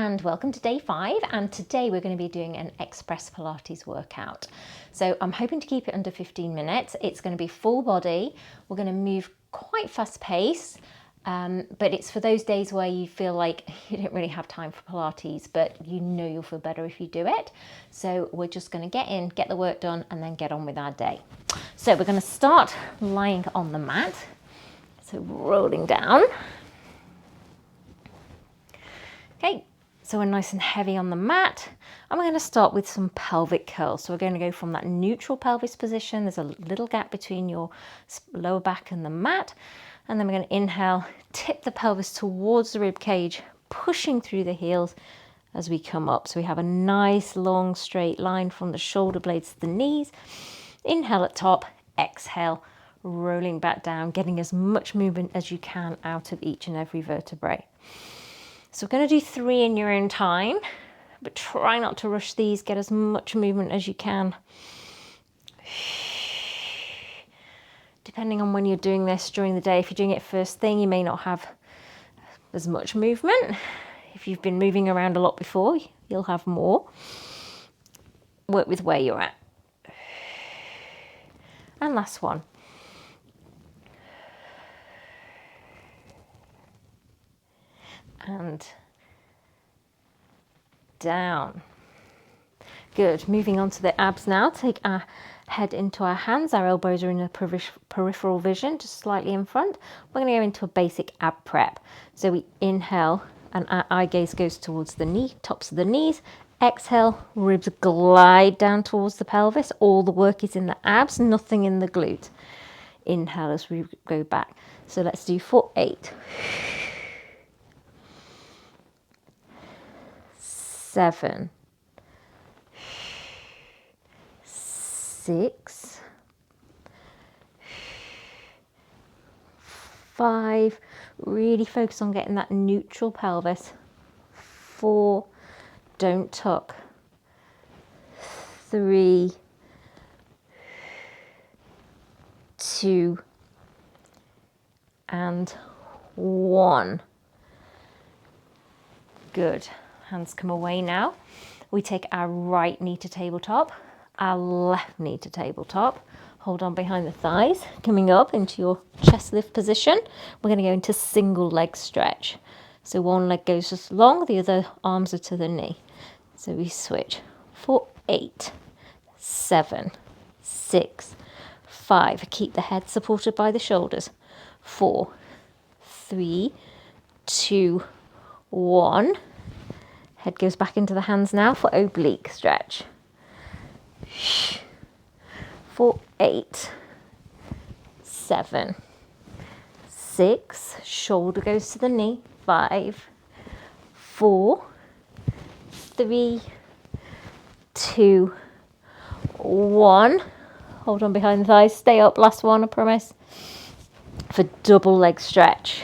and welcome to day 5, and today we're going to be doing an express Pilates workout. So I'm hoping to keep it under 15 minutes. It's going to be full body. We're going to move quite fast pace, but it's for those days where you feel like you don't really have time for Pilates, but you know you'll feel better if you do it. So we're just going to get in, get the work done, and then get on with our day. So we're going to start lying on the mat. So rolling down. Okay, so we're nice and heavy on the mat, and we're going to start with some pelvic curls. So we're going to go from that neutral pelvis position. There's a little gap between your lower back and the mat, and then we're going to inhale, tip the pelvis towards the rib cage, pushing through the heels as we come up. So we have a nice long straight line from the shoulder blades to the knees. Inhale at top, exhale, rolling back down, getting as much movement as you can out of each and every vertebrae. So we're going to do 3 in your own time, but try not to rush these. Get as much movement as you can. Depending on when you're doing this during the day, if you're doing it first thing, you may not have as much movement. If you've been moving around a lot before, you'll have more. Work with where you're at. And last one. And down. Good. Moving on to the abs now. Take our head into our hands. Our elbows are in a peripheral vision, just slightly in front. We're going to go into a basic ab prep. So we inhale and our eye gaze goes towards the knee, tops of the knees. Exhale, ribs glide down towards the pelvis. All the work is in the abs, nothing in the glute. Inhale as we go back. So let's do for 8. 7, 6, 5, really focus on getting that neutral pelvis. 4, don't tuck. 3, 2, and 1. Good. Hands come away now. We take our right knee to tabletop, our left knee to tabletop. Hold on behind the thighs, coming up into your chest lift position. We're going to go into single leg stretch. So one leg goes just long, the other arms are to the knee. So we switch for 8, 7, 6, 5. Keep the head supported by the shoulders. 4, 3, 2, 1. Head goes back into the hands now for oblique stretch. For 8, 7, 6, shoulder goes to the knee. 5, 4, 3, 2, 1. Hold on behind the thighs, stay up, last one, I promise. For double leg stretch.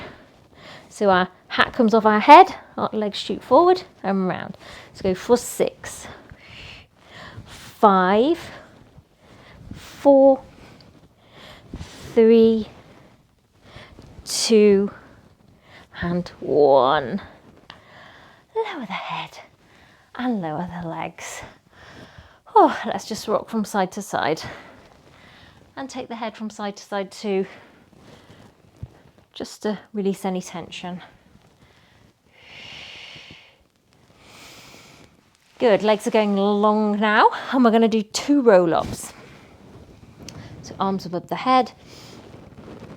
So our hat comes off our head, our legs shoot forward and round. Let's go for 6, 5, 4, 3, 2, and 1. Lower the head and lower the legs. Oh, let's just rock from side to side. And take the head from side to side too, just to release any tension. Good, legs are going long now, and we're going to do 2 roll-ups. So arms above the head,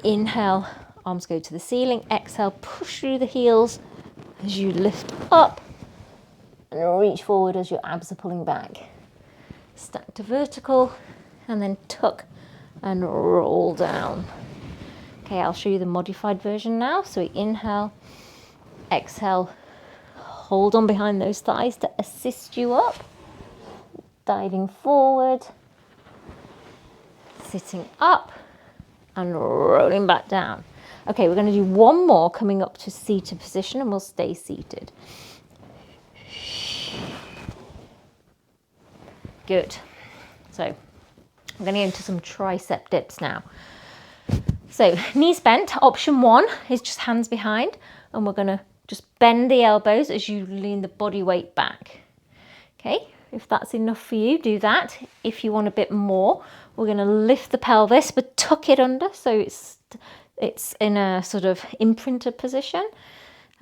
inhale, arms go to the ceiling, exhale, push through the heels as you lift up, and reach forward as your abs are pulling back. Stack to vertical, and then tuck and roll down. Okay, I'll show you the modified version now. So we inhale, exhale, hold on behind those thighs to assist you up. Diving forward, sitting up, and rolling back down. Okay, we're going to do 1 more coming up to seated position, and we'll stay seated. Good. So I'm going to go into some tricep dips now. So knees bent, option 1 is just hands behind, and we're going to Just bend the elbows as you lean the body weight back. Okay, if that's enough for you, do that. If you want a bit more, we're going to lift the pelvis, but tuck it under so it's in a sort of imprinted position.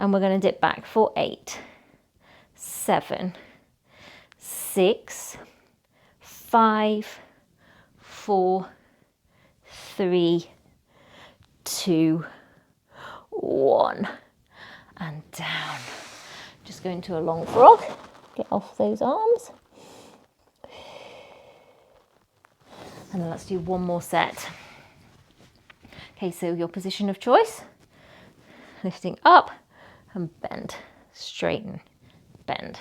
And we're going to dip back for 8, 7, 6, 5, 4, 3, 2, 1. And down. Just go into a long frog. Get off those arms. And then let's do one more set. Okay, so your position of choice. Lifting up and bend. Straighten. Bend.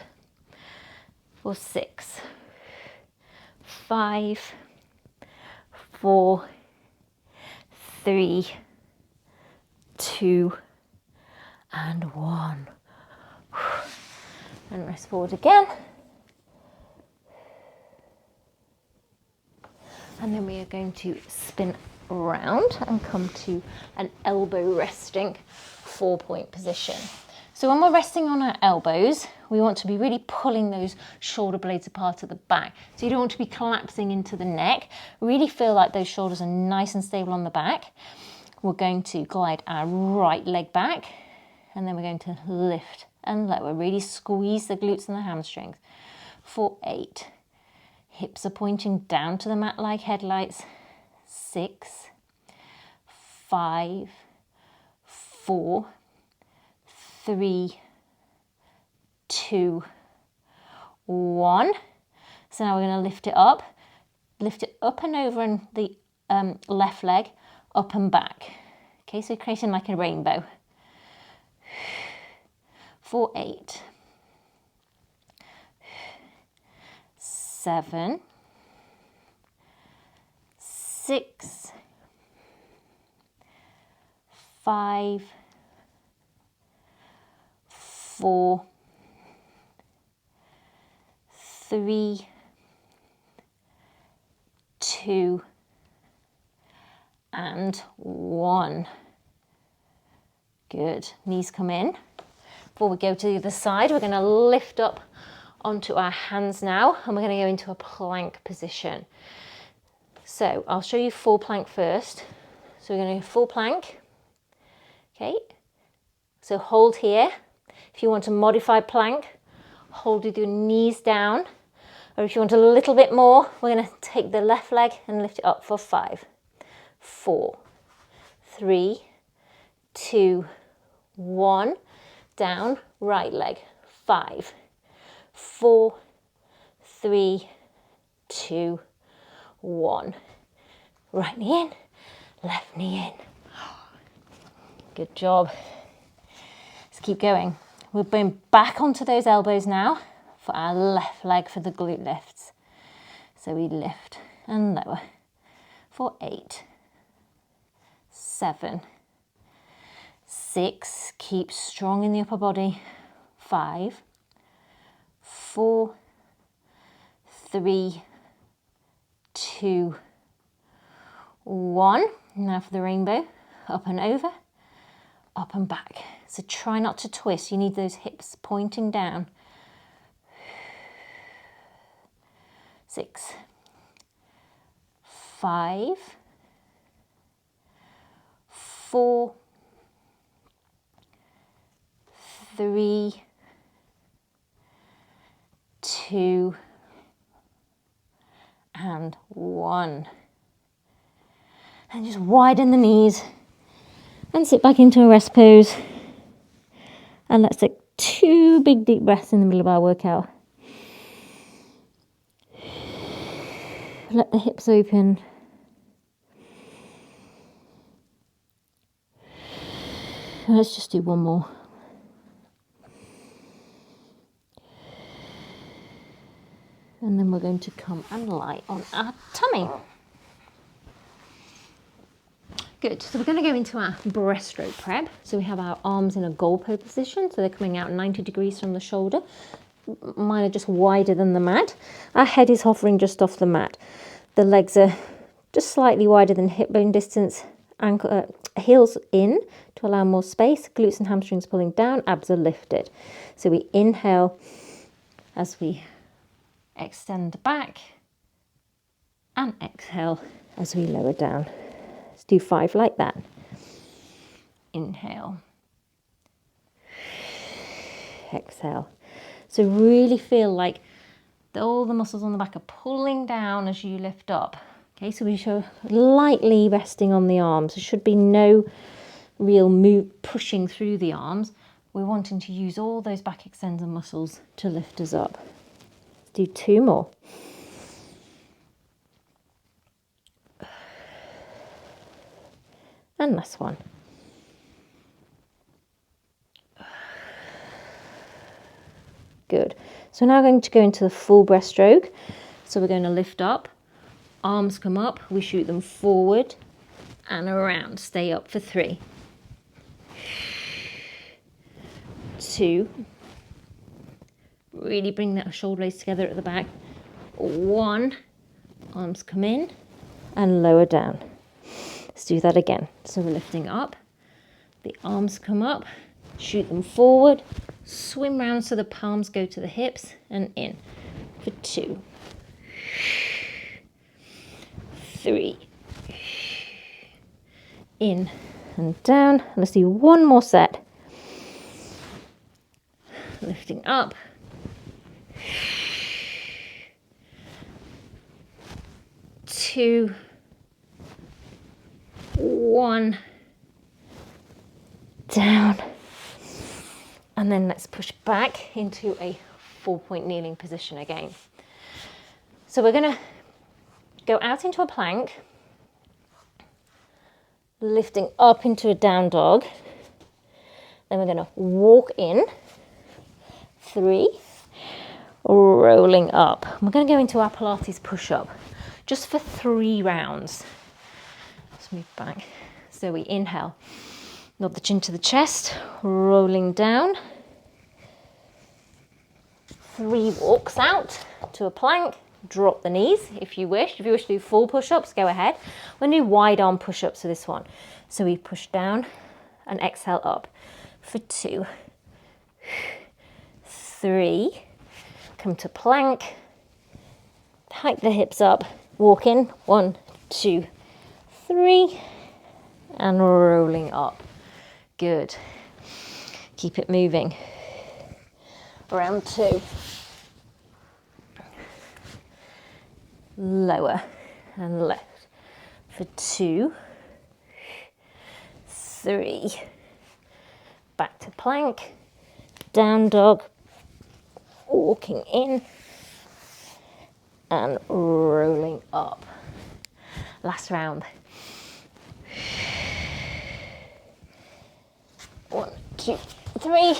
For 6, 5, 4, 3, 2, and 1. And rest forward again. And then we are going to spin around and come to an elbow resting 4-point position. So when we're resting on our elbows, we want to be really pulling those shoulder blades apart at the back. So you don't want to be collapsing into the neck. Really feel like those shoulders are nice and stable on the back. We're going to glide our right leg back, and then we're going to lift and lower. Really squeeze the glutes and the hamstrings. For 8. Hips are pointing down to the mat like headlights. 6, 5, 4, 3, 2, 1. So now we're going to lift it up and over in the left leg, up and back. Okay, so creating like a rainbow. For 8, 7, 6, 5, 4, 3, 2, and 1. Good. Knees come in. Before we go to the other side, we're going to lift up onto our hands now, and we're going to go into a plank position. So I'll show you full plank first. So we're going to go full plank. Okay. So hold here. If you want a modified plank, hold with your knees down. Or if you want a little bit more, we're going to take the left leg and lift it up for 5, 4, 3, 2, 1. Down, right leg. 5, 4, 3, 2, 1. Right knee in, left knee in. Good job. Let's keep going. We'll bring back onto those elbows now for our left leg for the glute lifts. So we lift and lower for 8, 7, 6, keep strong in the upper body. 5, 4, 3, 2, 1. Now for the rainbow, up and over, up and back. So try not to twist. You need those hips pointing down. 6, 5, 4, 3, 2, and 1. And just widen the knees and sit back into a rest pose. And let's take 2 big deep breaths in the middle of our workout. Let the hips open. Let's just do one more. And then we're going to come and lie on our tummy. Good, so we're going to go into our breaststroke prep. So we have our arms in a goal pose position, so they're coming out 90 degrees from the shoulder. Mine are just wider than the mat. Our head is hovering just off the mat. The legs are just slightly wider than hip bone distance. Heels in to allow more space. Glutes and hamstrings pulling down, abs are lifted. So we inhale as we extend the back and exhale as we lower down. Let's do 5 like that. Inhale. Exhale. So really feel like all the muscles on the back are pulling down as you lift up. Okay, so we show lightly resting on the arms. There should be no real move pushing through the arms. We're wanting to use all those back extensor muscles to lift us up. Let's do 2 more. And last one. Good. So now we're going to go into the full breaststroke. So we're going to lift up, arms come up, we shoot them forward and around. Stay up for 3. 2. Really bring that shoulder blades together at the back. 1. Arms come in and lower down. Let's do that again. So we're lifting up, the arms come up, shoot them forward, swim round so the palms go to the hips and in for 2, 3, in and down. Let's do 1 more set. Lifting up, 2, 1, down, and then let's push back into a 4-point kneeling position again. So we're going to go out into a plank, lifting up into a down dog, then we're going to walk in, 3, rolling up. We're going to go into our Pilates push-up just for 3 rounds. Let's move back. So we inhale, nod the chin to the chest, rolling down. 3 walks out to a plank, drop the knees if you wish. If you wish to do full push-ups, go ahead. We'll do wide arm push-ups for this one. So we push down and exhale up for 2, 3, come to plank, hike the hips up, walk in, 1, 2, 3, and rolling up. Good. Keep it moving. Round 2. Lower and left for 2, 3, back to plank, down dog, walking in and rolling up. Last round. 1, 2, 3.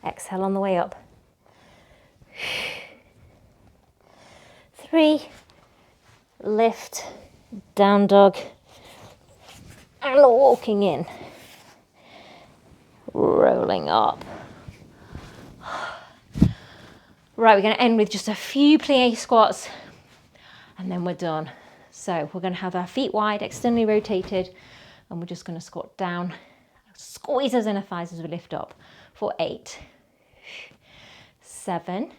Exhale on the way up. 3, lift, down dog, and walking in, rolling up. Right, we're going to end with just a few plie squats and then we're done. So we're going to have our feet wide, externally rotated, and we're just going to squat down, squeeze those inner thighs as we lift up for 8, 7.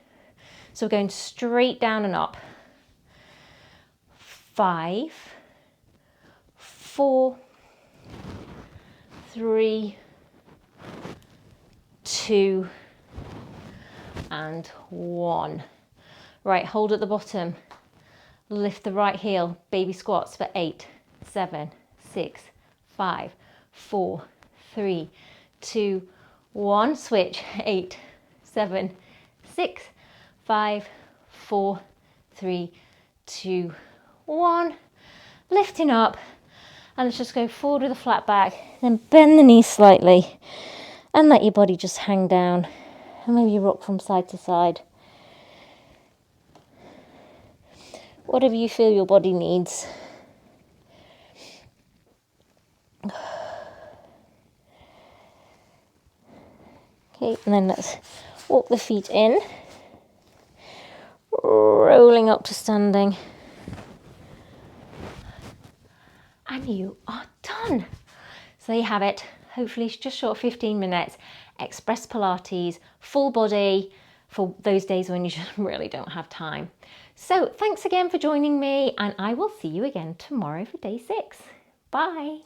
So we're going straight down and up. 5, 4, 3, 2, and 1. Right, hold at the bottom. Lift the right heel, baby squats for 8, 7, 6, 5, 4, 3, 2, 1. Switch, 8, 7, 6, 5, 4, 3, 2, 1. Lifting up, and let's just go forward with a flat back, then bend the knees slightly and let your body just hang down, and maybe rock from side to side. Whatever you feel your body needs. Okay, and then let's walk the feet in, rolling up to standing. are done. So there you have it. Hopefully it's just short of 15 minutes. Express Pilates, full body for those days when you just really don't have time. So thanks again for joining me, and I will see you again tomorrow for day 6. Bye.